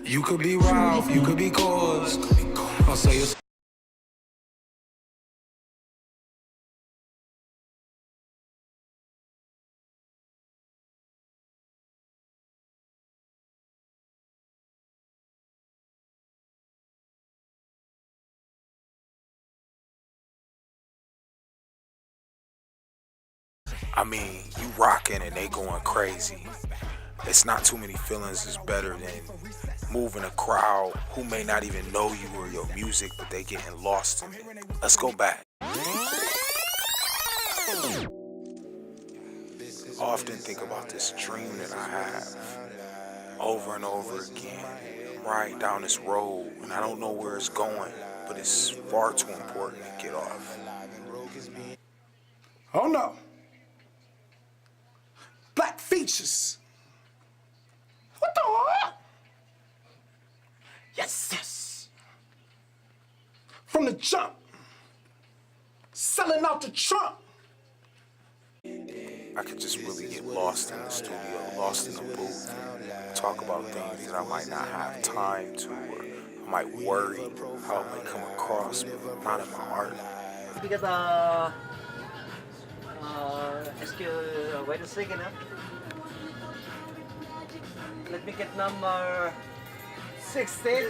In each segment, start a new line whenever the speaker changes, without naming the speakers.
You could be Ralph, you could be Cause. I'll say it's I mean, you rocking and they going crazy. It's not too many feelings is better than moving a crowd who may not even know you or your music, but they getting lost in it. Let's go back. I often think about this dream that I have over and over again. I'm riding down this road and I don't know where it's going, but it's far too important to get off.
Oh no. Black features. What the hell? Yes, yes. From the jump. Selling out the trunk.
I could just really get lost in the studio, lost in the booth, and talk about things that I might not have time to, or I might worry how it might come across, but not in my art.
Because excuse, wait a second, huh? Let me get number 16.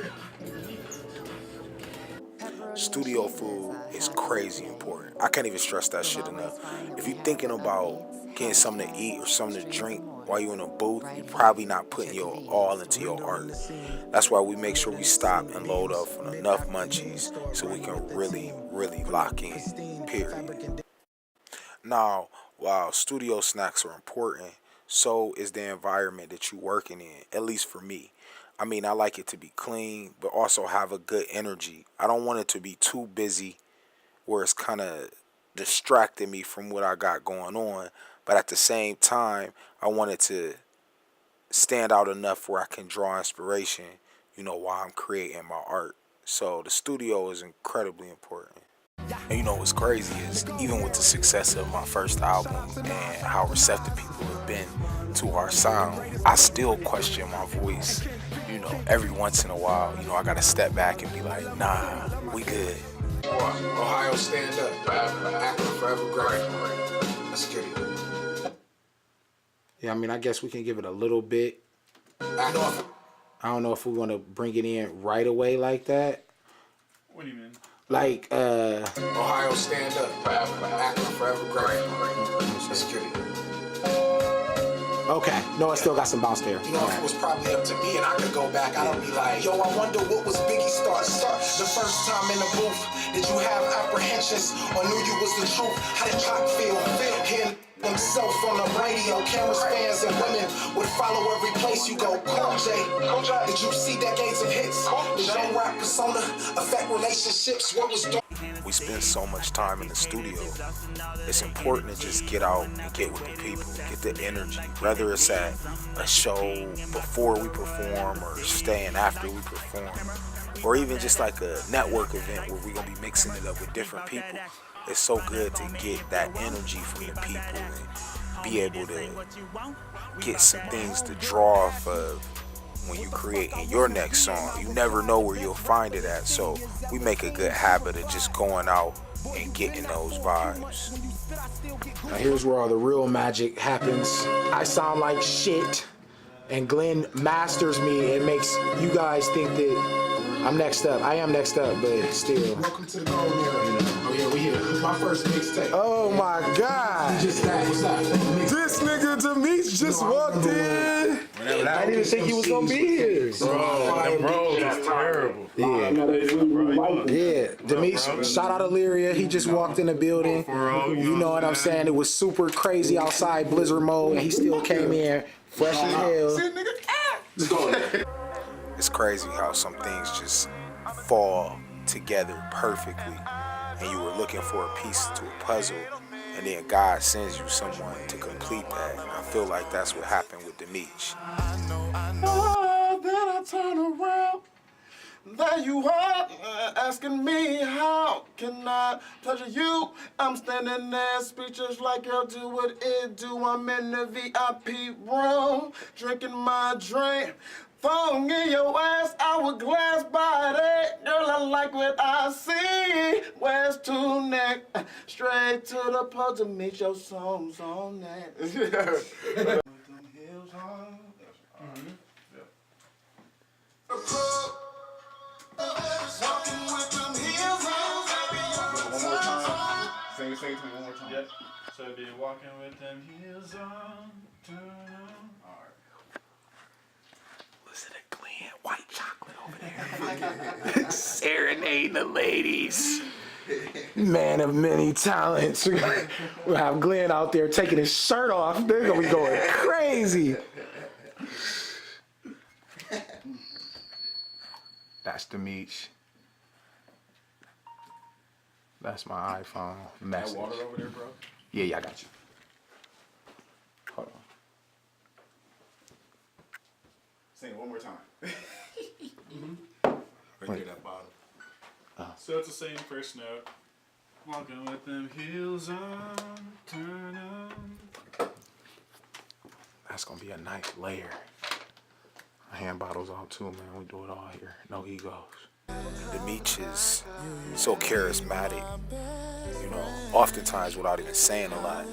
Studio food is crazy important. I can't even stress that shit enough. If you're thinking about getting something to eat or something to drink while you're in a booth, you're probably not putting your all into your art. That's why we make sure we stop and load up on enough munchies so we can really, really lock in, period. Now, while studio snacks are important, so is the environment that you're working in, at least for me. I mean, I like it to be clean, but also have a good energy. I don't want it to be too busy where it's kind of distracting me from what I got going on. But at the same time, I want it to stand out enough where I can draw inspiration, while I'm creating my art. So the studio is incredibly important. And what's crazy is, even with the success of my first album and how receptive people have been to our sound, I still question my voice. Every once in a while, I gotta step back and be like, nah, we good.
Ohio, stand up. Acting forever great. Let's get it. Yeah, I mean, I guess we can give it a little bit. I don't know if we want to bring it in right away like that.
What do you mean?
Like, Ohio, stand up. Acting forever great. Let's get it. Okay, no, I still got some bounce there. If it was probably up to me and I could go back, I'd be like, yo, I wonder what was Biggie's start. The first time in the booth, did you have apprehensions or knew you was the truth? How did Pac feel? Hearing himself on the radio, cameras, fans, and women would follow every place you go. Cool J, did you see decades of hits? Did your rap persona affect relationships? What was
We spend so much time in the studio. It's important to just get out and get with the people, get the energy, whether it's at a show before we perform or staying after we perform, or even just like a network event where we're gonna be mixing it up with different people. It's so good to get that energy from the people and be able to get some things to draw off of when you creating your next song. You never know where you'll find it at, so we make a good habit of just going out and getting those vibes.
Now here's where all the real magic happens. I sound like shit, and Glenn masters me and makes you guys think that I'm next up. I am next up, but still. Welcome to the Gold Mirror. Oh yeah, we here. This is my first mixtape. Oh my God. What's up? This nigga Demetrius just walked in. I didn't even think he was gonna be here.
Bro, that's terrible.
Yeah, Demetrius, shout out Illyria. He just walked in the building. You know what I'm saying? It was super crazy outside blizzard mode, and he still came in fresh as hell.
It's crazy how some things just fall together perfectly, and you were looking for a piece to a puzzle, and then God sends you someone to complete that. And I feel like that's what happened with Demetrius.
Oh, then I turn around. There you are, asking me how can I pleasure you? I'm standing there speechless like girl, do what it do. I'm in the VIP room, drinking my drink.
Phone in your ass, hourglass body. Girl, I like what I see. West to neck, straight to the pole to meet your songs on that. With them heels on. Walking with them heels on. One more time. Sing it to me one more time.
Yep. So be walking with them heels on. Turn on. Alright.
Listen to Glenn, white chocolate over there. Serenading the ladies. Man of many talents. We'll have Glenn out there taking his shirt off. They're gonna be going crazy. That's the Meech. That's my iPhone message.
That water over there, bro?
Yeah, I got you. Hold on.
Sing it one more time. Right there, that bottom.
So it's the same first note. Walking with them heels on. Turn on.
That's gonna be a nice layer. Hand bottles out too, man. We do it all here. No egos. The Meech is so charismatic, you know, oftentimes without even saying a lot.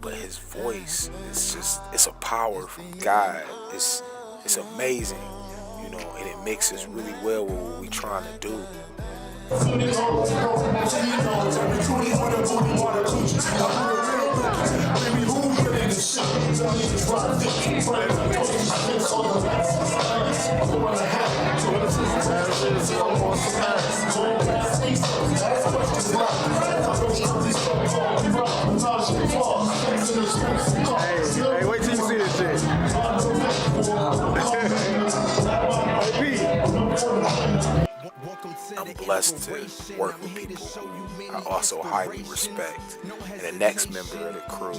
But his voice is just, it's a power from God. It's amazing, you know, and it mixes really well with what we're trying to do.
Hey, wait till you see this shit.
I'm blessed to work with people who I also highly respect. And the next member of the crew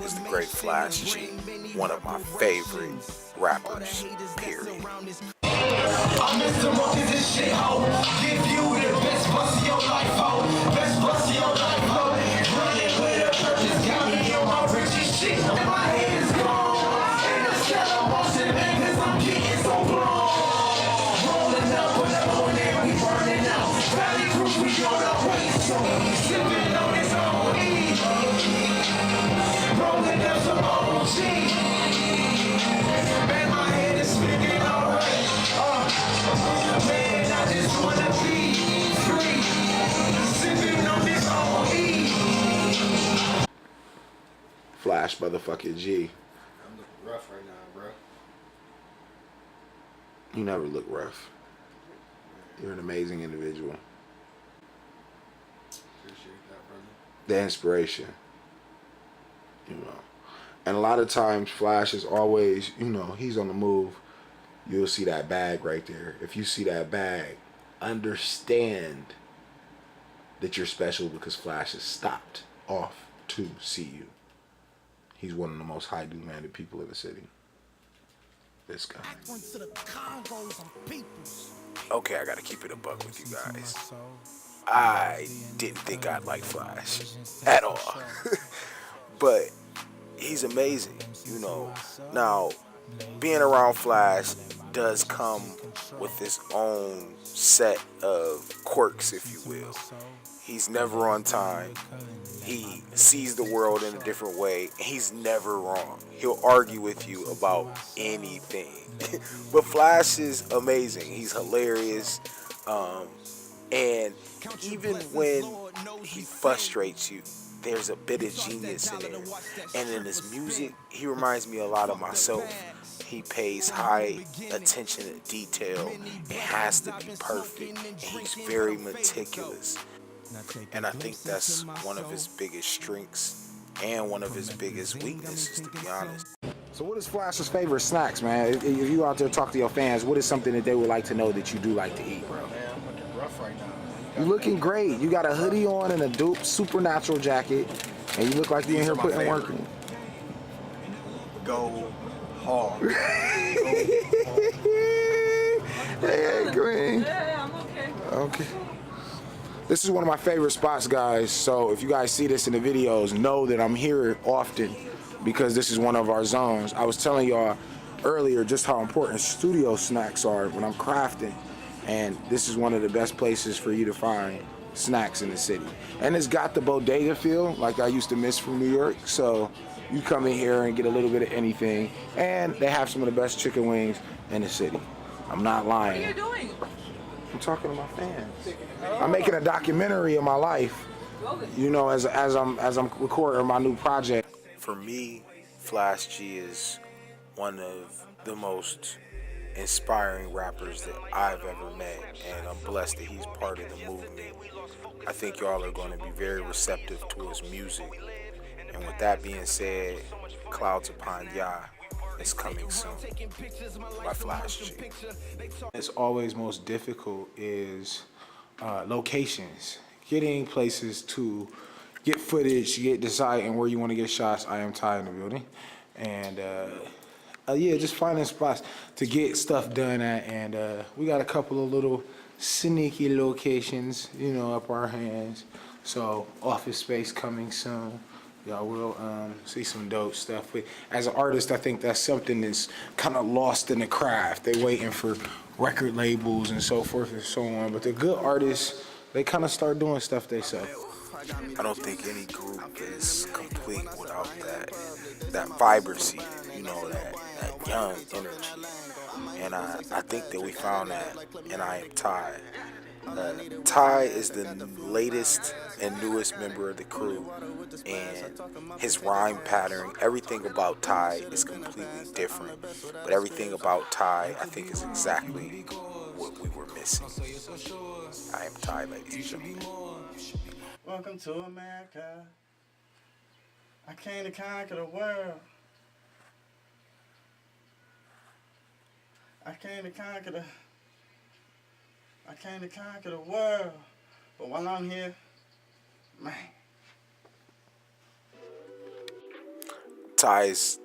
is the great Flash G, one of my favorite rappers, period.
I miss the monkeys and shit, ho. Give you the best bus of your life, ho. Best bus of your life, ho. Running with a purpose, got me on my Richie shit. And my head is gone. And the skeleton motion, man, cause I'm getting so blown. Rolling up, when I'm on there, we burning out. Valley Cruise, we on the way. So sipping on this OE. Rolling up some OG. Man, my head is spinning alright. Man, I just wanna be free. Sipping on this OE.
Flash motherfucking G.
I'm looking rough right now, bro.
You never look rough. You're an amazing individual.
Appreciate that, brother.
The inspiration, you know. And a lot of times Flash is always, you know, he's on the move. You'll see that bag right there. If you see that bag, understand that you're special because Flash has stopped off to see you. He's one of the most high-demanded people in the city. This guy. Okay, I gotta keep it a buck with you guys. I didn't think I'd like Flash at all. But he's amazing, you know. Now, being around Flash does come with its own set of quirks, if you will. He's never on time. He sees the world in a different way. He's never wrong. He'll argue with you about anything. But Flash is amazing. He's hilarious. And even when he frustrates you, there's a bit of genius in there. And in his music, he reminds me a lot of myself. He pays high attention to detail. It has to be perfect. And he's very meticulous. And I think that's one of his biggest strengths and one of his biggest weaknesses, to be honest. So what is Flash's favorite snacks, man? If you out there talk to your fans, what is something that they would like to know that you do like to eat, bro?
Man, I'm looking rough right now.
You looking great. You got a hoodie on and a dope supernatural jacket, and you look like you in here putting work in.
Go hard.
Hey, Green.
Yeah, I'm okay.
Okay. This is one of my favorite spots, guys. So if you guys see this in the videos, know that I'm here often because this is one of our zones. I was telling y'all, earlier just how important studio snacks are when I'm crafting, and this is one of the best places for you to find snacks in the city. And it's got the bodega feel like I used to miss from New York, so you come in here and get a little bit of anything, and they have some of the best chicken wings in the city. I'm not lying.
What are you doing?
I'm talking to my fans. I'm making a documentary of my life, you know, as I'm recording my new project. For me, Flash G is one of the most inspiring rappers that I've ever met, and I'm blessed that he's part of the movement. I think y'all are going to be very receptive to his music. And with that being said, Clouds Upon Yah is coming soon by Flash G. It's always most difficult is locations, getting places to get footage, get deciding where you want to get shots. I am Ty in the building, and yeah, just finding spots to get stuff done at, and we got a couple of little sneaky locations, you know, up our hands. So office space coming soon. Y'all will see some dope stuff. But as an artist, I think that's something that's kind of lost in the craft. They waiting for record labels and so forth and so on. But the good artists, they kind of start doing stuff themselves. I don't think any group is complete without that vibrancy, you know, that young energy. And I think that we found that in I Am Ty. Ty is the latest and newest member of the crew, and his rhyme pattern, everything about Ty is completely different, but everything about Ty I think is exactly what we were missing. I Am Ty, ladies and gentlemen.
Welcome to America. I came to conquer the world. I came to conquer the world. But while I'm here, man.
Ty's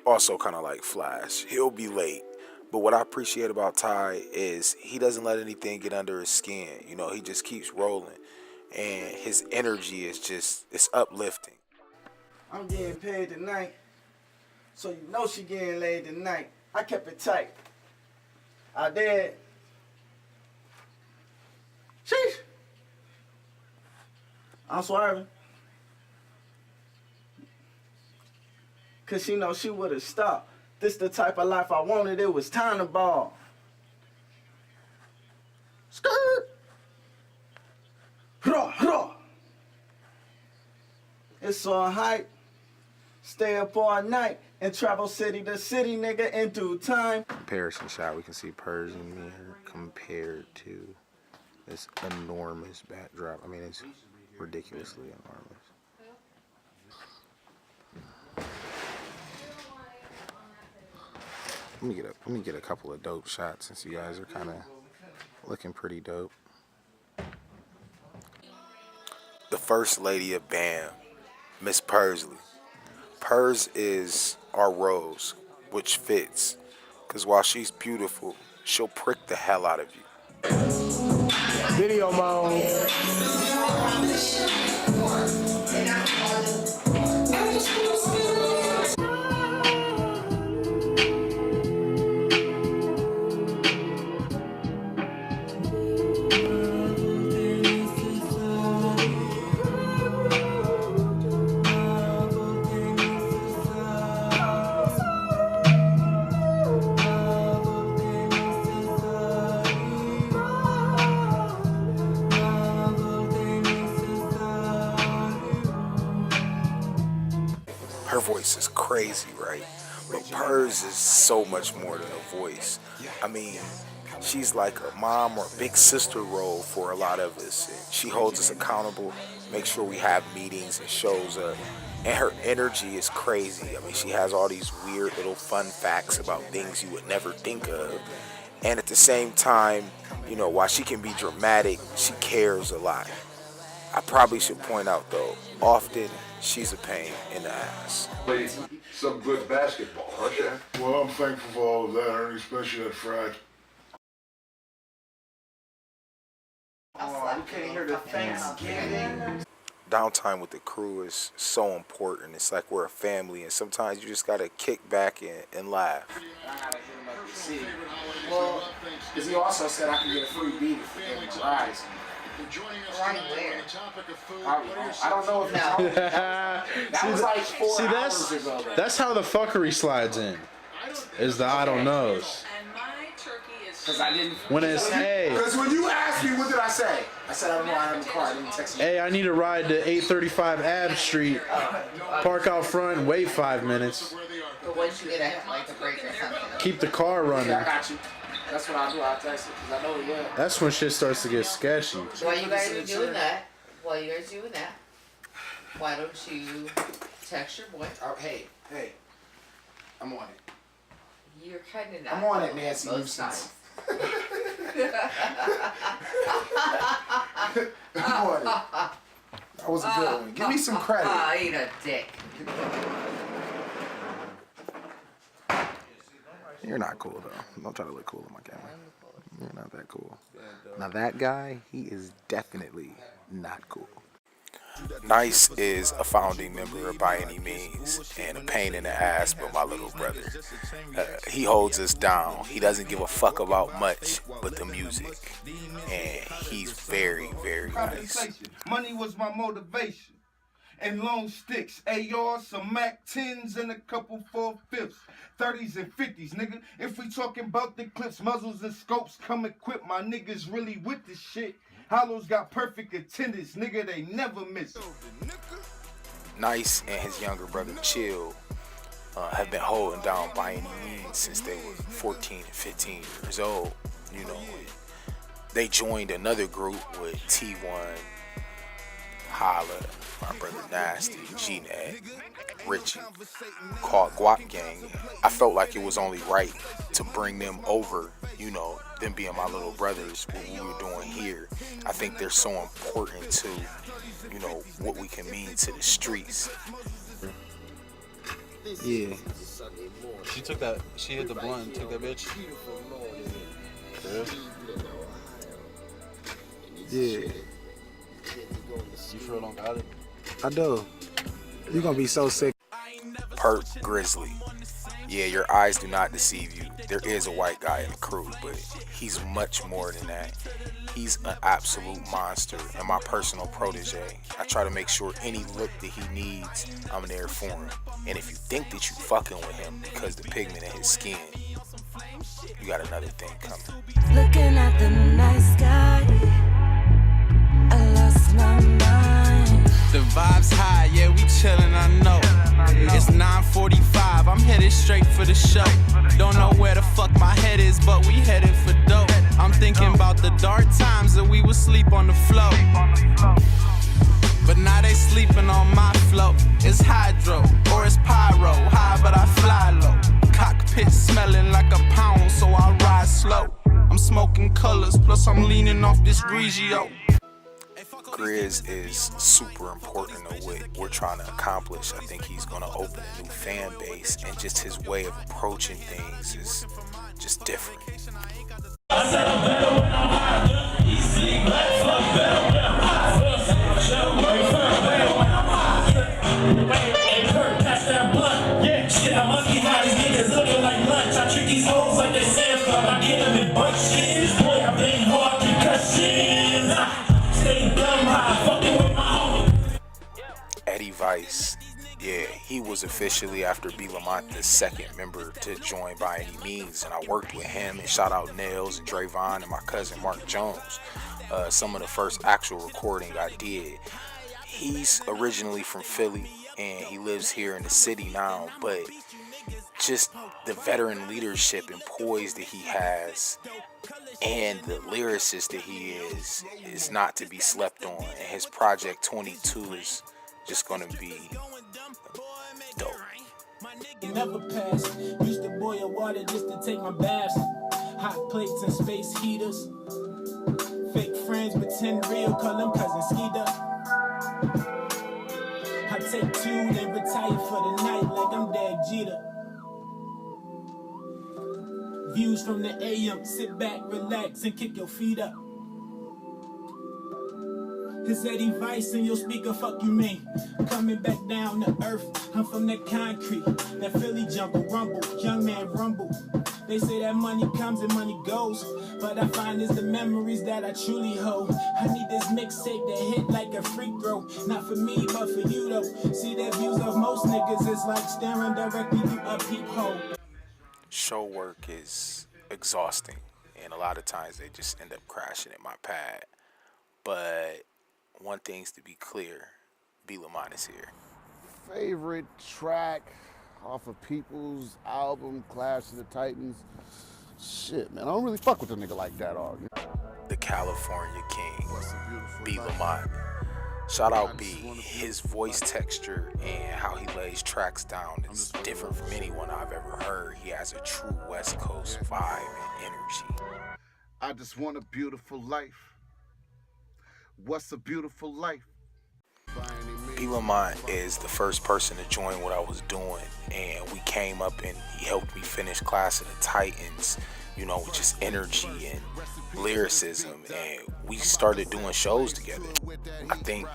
also kind of like Flash. He'll be late. But what I appreciate about Ty is he doesn't let anything get under his skin. You know, he just keeps rolling. And his energy is just, it's uplifting.
I'm getting paid tonight, so you know she getting laid tonight. I kept it tight. I did. Sheesh. I'm swerving. Cause she know she would've stopped. This the type of life I wanted, it was time to ball. Skirt. Hurrah, hurrah. It's all hype. Stay up all night and travel city to city, nigga, in due time.
Comparison shot, we can see Persian mirror compared to this enormous backdrop. I mean, it's ridiculously enormous. Let me get a couple of dope shots since you guys are kind of looking pretty dope. The first lady of BAM, Miss Pursley. Purs is our rose, which fits, because while she's beautiful, she'll prick the hell out of you. Video mode. Her voice is crazy, right? But Purs is so much more than a voice. I mean, she's like a mom or a big sister role for a lot of us. And she holds us accountable, makes sure we have meetings and shows up. And her energy is crazy. I mean, she has all these weird little fun facts about things you would never think of. And at the same time, you know, while she can be dramatic, she cares a lot. I probably should point out, though, often she's a pain in the ass.
Played some good basketball, huh, Shaq?
Well, I'm thankful for all of that, Ernie, especially that fried.
Oh, we can't hear the Thanksgiving.
downtime with the crew is so important. It's like we're a family, and sometimes you just gotta kick back and laugh.
I gotta hit him up to see. Well, because he also said I could get a free beat if it rides.
Right where?
I don't know if
No.
that was like 4 hours ago.
That's how the fuckery slides in. Is the I don't knows.
Because I didn't.
When it's, hey,
Because when you asked me, what did I say? I said I don't know. I have a car. I didn't text you.
hey, I need a ride to 835 Ave Street. Park out front and wait 5 minutes.
But once you get a break or something.
Keep the car running.
Yeah, I got you. That's what I'll do. I'll text it because I know it will.
That's when shit starts to get sketchy.
While you guys are doing that, why don't you text your boy?
Oh, hey, I'm on it.
You're kind of not.
I'm on it, Nancy.
Both sides.
I'm on it. That was a good one. Give me some credit.
Eat a dick.
You're not cool though. Don't try to look cool on my camera. You're not that cool. Now that guy, he is definitely not cool. Nice is a founding member of By Any Means and a pain in the ass, but my little brother. He holds us down. He doesn't give a fuck about much but the music. And he's very, very nice.
Money was my motivation. And long sticks, AR, some Mac 10s, and a couple 4/5s, 30s and 50s, nigga. If we talking about the clips, muzzles and scopes, come equipped. My niggas really with this shit. Hollows got perfect attendance, nigga, they never miss.
Nice and his younger brother Chill have been holding down By Any Means since they were 14 and 15 years old. You know, they joined another group with T1, Holla, my brother Nasty, G-Nag, Richie, called Guap Gang. I felt like it was only right to bring them over, you know, them being my little brothers, what we were doing here. I think they're so important to, you know, what we can mean to the streets.
Yeah. She took that, she hit the blunt, took that bitch.
Yeah.
You sure don't got it?
I do. You're gonna be so sick. Perk Grizzly. Yeah, your eyes do not deceive you. There is a white guy in the crew, but he's much more than that. He's an absolute monster and my personal protege. I try to make sure any look that he needs, I'm there for him. And if you think that you fucking with him because the pigment in his skin, you got another thing coming.
Looking at the night sky, I lost my mind.
The vibe's high, yeah, we chillin', I know. It's 9:45, I'm headed straight for the show. Don't know where the fuck my head is, but we headed for dope. I'm thinking about the dark times that we would sleep on the floor. But now they sleeping on my float. It's hydro, or it's pyro. High, but I fly low. Cockpit smelling like a pound, so I ride slow. I'm smoking colors, plus I'm leaning off this Grigio.
Grizz is super important to what we're trying to accomplish. I think he's going to open a new fan base, and just his way of approaching things is just different. Eddie Vice, yeah, he was officially, after B. Lamont, the second member to join By Any Means, and I worked with him, and shout out Nails and Drayvon and my cousin Mark Jones. Some of the first actual recording I did. He's originally from Philly and he lives here in the city now, but just the veteran leadership and poise that he has and the lyricist that he is not to be slept on. And his project 22 is just gonna be dope.
It never passed. Used to boil water just to take my baths. Hot plates and space heaters. Fake friends pretend real, call them cousin Skeeter. I take two, then retire for the night like I'm Dag Jeter. Views from the AM, sit back, relax, and kick your feet up. This Eddie Vice and you'll speak a fuck you mean. Coming back down to earth, I'm from that concrete. That Philly jungle rumble, young man rumble. They say that money comes and money goes, but I find it's the memories that I truly hold. I need this mixtape that hit like a free throw. Not for me, but for you though. See the views of most niggas is like staring directly through a peephole.
Show work is exhausting, and a lot of times they just end up crashing at my pad. But one thing's to be clear, B-Lamont is here.
Favorite track off of People's album, Clash of the Titans. Shit, man, I don't really fuck with a nigga like that, all.
The California King, B-Lamont. Shout out B. His voice texture and how he lays tracks down is different from anyone I've ever heard. He has a true West Coast vibe and energy.
I just want a beautiful life. What's a beautiful life?
B-Lamont is the first person to join what I was doing, and we came up and he helped me finish Clash of the Titans, you know, with just energy and lyricism, and we started doing shows together. I think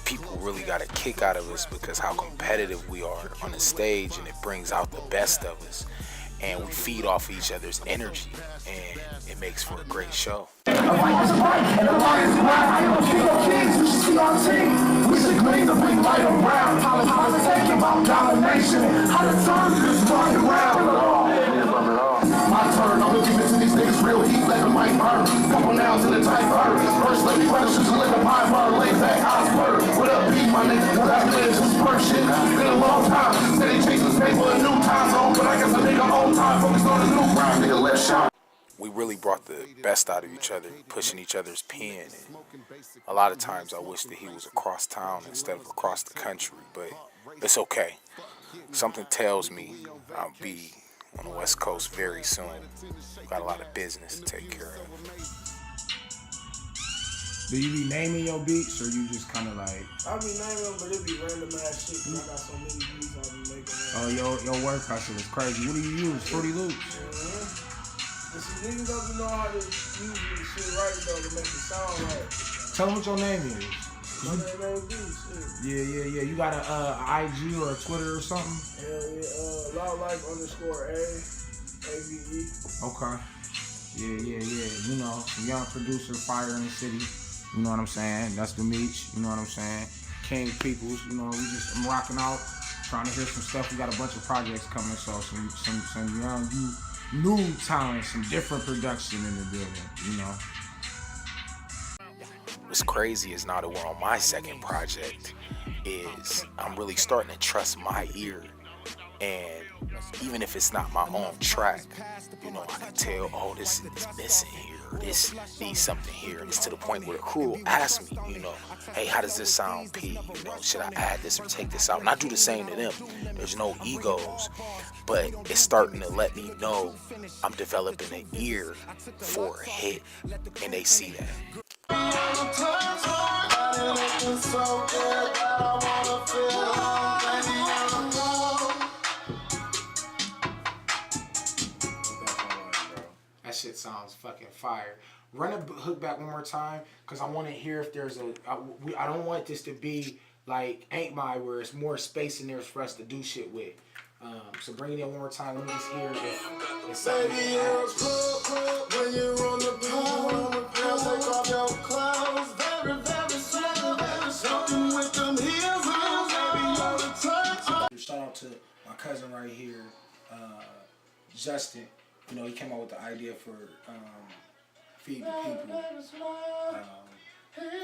people really got a kick out of us because how competitive we are on the stage, and it brings out the best of us, and we feed off each other's energy, and it makes for a great show.
A fight is right, and a lion is right. I am a king of kings, you should see our team. We should glean the big light around. Politic about domination. How to turn this rocket round. My turn, I'm looking into these niggas real heat, let the mic burn. Couple nouns in the tight bird. First lady questions, live a pie bar, lay back, Osberg. What up, B, my nigga? What up, man? Some spur shit. Been a long time. Said they chasing this paper a new time zone, but I guess a nigga old time focused on the new grind, nigga, let's shot.
We really brought the best out of each other, pushing each other's pen. And a lot of times I wish that he was across town instead of across the country, but it's okay. Something tells me I'll be on the West Coast very soon. Got a lot of business to take care of.
Do you be naming your beats, or you just kind of like?
I be naming them, but it be random ass shit, cause I got so many beats I be making.
Oh, your word hustle is crazy. What do you use? Fruity Loops?
And see, niggas don't know how to use the shit right though to make it sound right.
Tell them what your name is.
My name ain't Beats.
Yeah. You got a IG or a Twitter or something?
Hell yeah, LawLife_A_AVE.
Okay. Yeah. You know, some young producer, fire in the city. You know what I'm saying? That's the Meech. You know what I'm saying? King Peoples. You know, I'm rocking out, trying to hear some stuff. We got a bunch of projects coming, so some young new talent, some different production in the building. You know.
What's crazy is now that we're on my second project is I'm really starting to trust my ear, and even if it's not my own track, you know, I can tell, oh, this is missing here, or this needs something here, and it's to the point where the crew will ask me, you know, hey, how does this sound, P? You know, should I add this or take this out? And I do the same to them. There's no egos, but it's starting to let me know I'm developing an ear for a hit, and they see that.
That shit sounds fucking fire. Run a hook back one more time, cause I want to hear if there's I don't want this to be like Ain't My, where it's more space in there for us to do shit with. So bring it in one more time. Let me just hear if it's something.
Baby, when you're on the pool, take off your clothes, very, very slow, something with them heels on, baby, on the touch.
Shout out to my cousin right here, Justin. You know, he came up with the idea for Feed the People.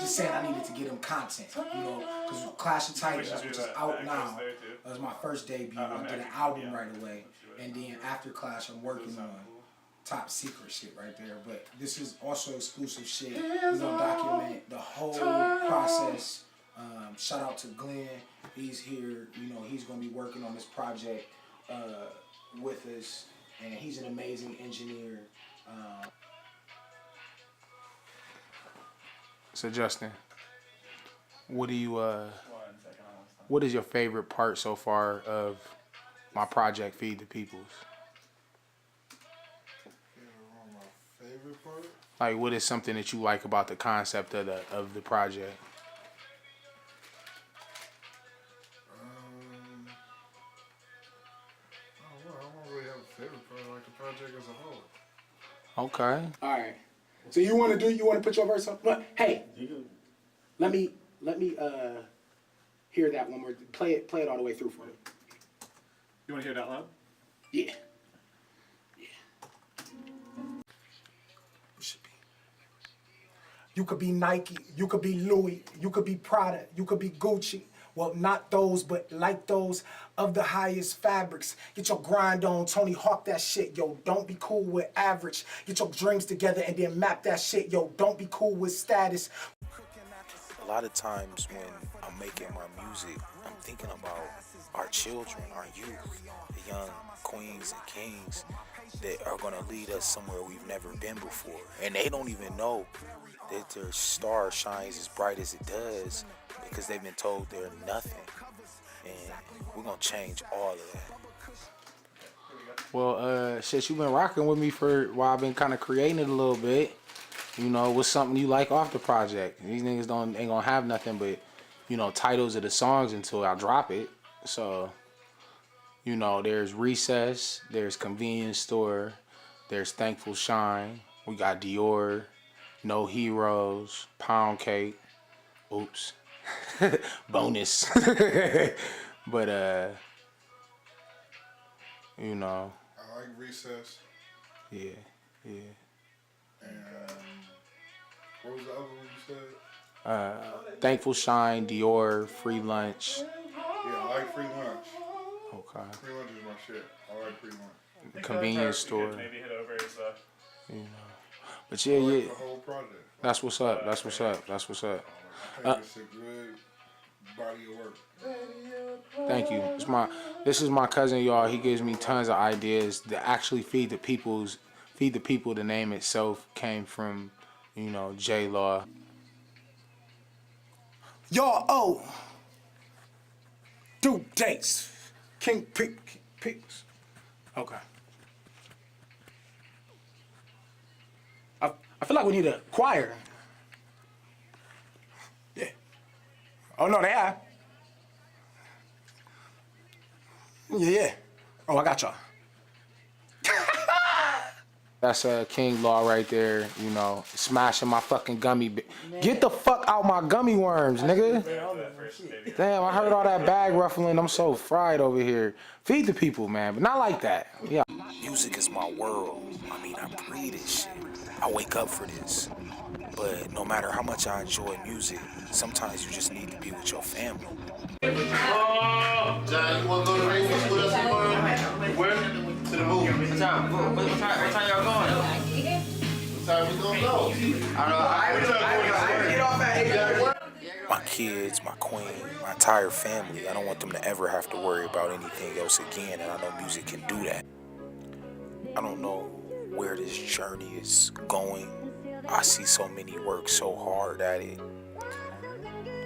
Just saying I needed to get him content, you know, because Clash of Titans, which is out now, that was my first debut. I did an album right away, and then after Clash, I'm working on top secret shit right there. But this is also exclusive shit. We're gonna document the whole process. Shout out to Glenn. He's here. You know, he's gonna be working on this project with us, and he's an amazing engineer. So Justin, what do you what is your favorite part so far of my project Feed the Peoples?
My favorite part?
Like, what is something that you like about the concept of the project?
Okay.
All right. So you want to put your verse up? But hey, let me hear that one more. Play it all the way through for me.
You want to hear it out loud?
Yeah. You could be Nike, you could be Louis, you could be Prada, you could be Gucci. Well, not those, but like those of the highest fabrics. Get your grind on, Tony Hawk that shit, yo. Don't be cool with average. Get your dreams together and then map that shit, yo. Don't be cool with status.
A lot of times when I'm making my music, I'm thinking about our children, our youth, the young queens and kings that are gonna lead us somewhere we've never been before. And they don't even know that their star shines as bright as it does because they've been told they're nothing. And we're gonna change all of that.
Well, shit, you've been rocking with me for while I've been kind of creating it a little bit. You know, what's something you like off the project? These niggas ain't gonna have nothing but, you know, titles of the songs until I drop it. So, you know, there's Recess, there's Convenience Store, there's Thankful Shine, we got Dior, No Heroes, Pound Cake, oops, bonus. But, you know.
I like Recess.
Yeah.
And what was the other one you said?
Thankful Shine, Dior, Free Lunch.
Yeah, I like Free Lunch.
Okay.
Free Lunch is my shit. I like Free Lunch.
Convenience Store.
Maybe hit over his,
you know. But yeah,
the whole project.
That's what's up. That's what's up. That's what's up.
I think it's a good body of work.
Thank you. This is my cousin, y'all. He gives me tons of ideas to actually feed the people. The name itself came from, you know, J Law.
Y'all due dates. King Picks. Okay. I feel like we need a choir. Yeah. Oh no, they are. Yeah. Oh, I got y'all.
That's King Law right there, you know, smashing my fucking gummy. Get the fuck out my gummy worms, nigga. Damn, I heard all that bag ruffling. I'm so fried over here. Feed the people, man, but not like that. Yeah.
Music is my world. I mean, I breathe this shit. I wake up for this. But no matter how much I enjoy music, sometimes you just need to be with your family.
John, you want to go to races with us tomorrow? Where? To the movie. What time y'all going? What time we gonna go? I get off at 8.
My kids, my queen, my entire family, I don't want them to ever have to worry about anything else again, and I know music can do that. I don't know where this journey is going. I see so many work so hard at it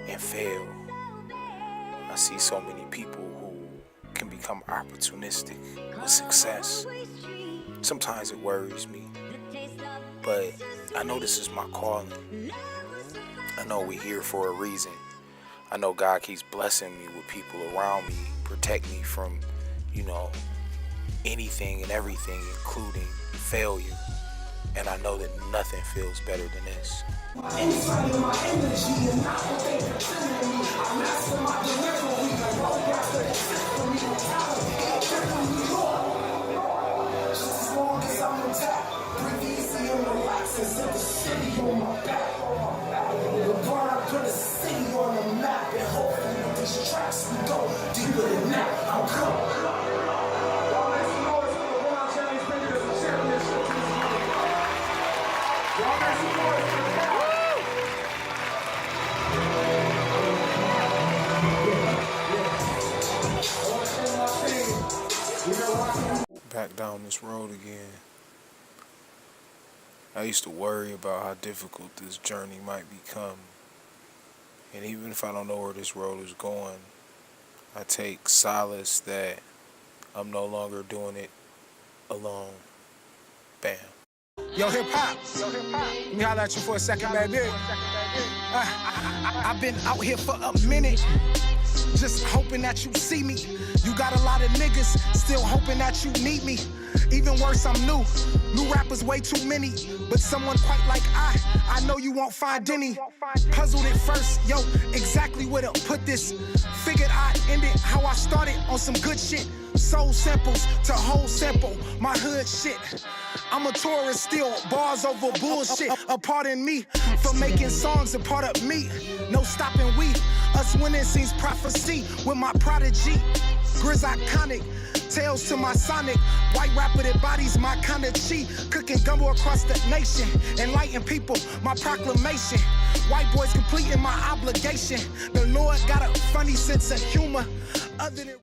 and fail. I see so many people who can become opportunistic with success. Sometimes it worries me, but I know this is my calling. I know we're here for a reason. I know God keeps blessing me with people around me, protect me from, you know, anything and everything, including failure. And I know that nothing feels better than this. Back down this road again. I used to worry about how difficult this journey might become. And even if I don't know where this road is going, I take solace that I'm no longer doing it alone. Bam.
Yo, hip hop. Let me holler at you for a second, baby. I've been out here for a minute.
just hoping that you see me. You got a lot of niggas still hoping that you need me. Even worse, I'm new. New rappers way too many, but someone quite like I know you won't find any. Puzzled at first, yo, exactly where to put this. Figured I'd end it how I started, on some good shit. Soul samples to whole sample, my hood shit. I'm a tourist still, bars over bullshit. A part in me, for making songs a part of me. No stopping we, us winning seems prophecy. With my prodigy, Grizz iconic. Tales to my sonic, white rapper that bodies my kind of chi. Cooking gumbo across the nation, enlighten people, my proclamation. White boys completing my obligation. The Lord got a funny sense of humor. Other than